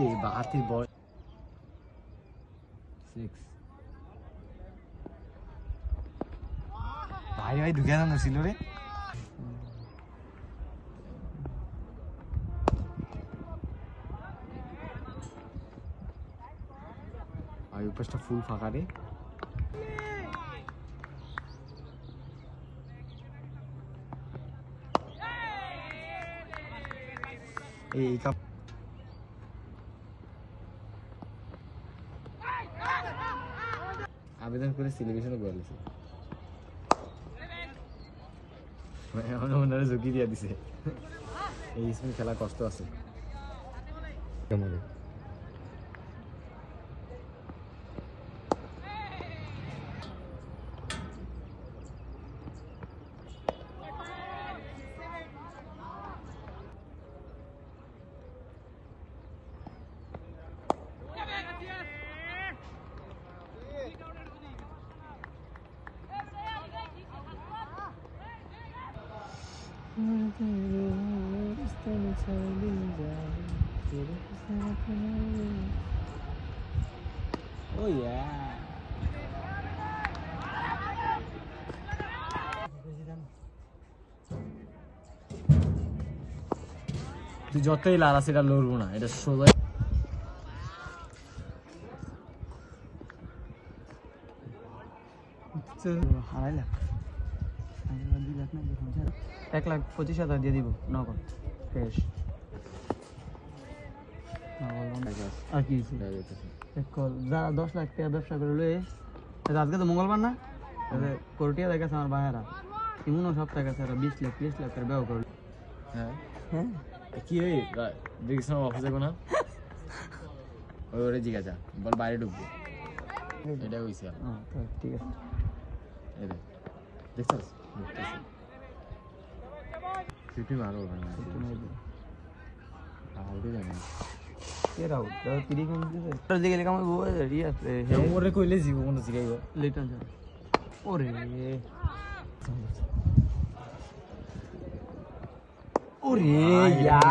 এই বাহাতি বল 6 ভাই ভাই ঢুকে না ছিল রে আর উপরটা ফুল ফাঁকা রে এই কাপ আবেদন করে সিলেকশনও করে লিছে এখন ওনারা ঝুঁকি দিয়ে দিছে এই ইসমে খেলা কষ্ট আছে কেমন Oh yeah. তুই যতই লারা সেটা লড়বো না এটা সোজা হারাইলা 1,25,000 দিয়ে দিব নগদ ক্যাশ আর কি যারা 10 লাখ টাকা ব্যবসা করে লয়ে আজকে তো মঙ্গলবার না কোটিয়া দেখাচ্ছে আমার বাহারা এমনও সব টাকা স্যার 20 লাখ 30 লাখ টাকা ব্যবহার করলো হ্যাঁ হ্যাঁ কি রে দেখছ অফিসে কোনা ওই ওরে জিজ্ঞাসা বল বাইরে ঢুকবো এটা হইছে ঠিক আছে এই দেখ দেখছস সিটি মারো না আউটে জানি কে রাউট দাও 30 মিনিট দিতে তোর দিকে লেখা আমি বল রিয়া ওরে কইলে জীব কোন জিগাইবো লেটন ওরে ওরে ইয়া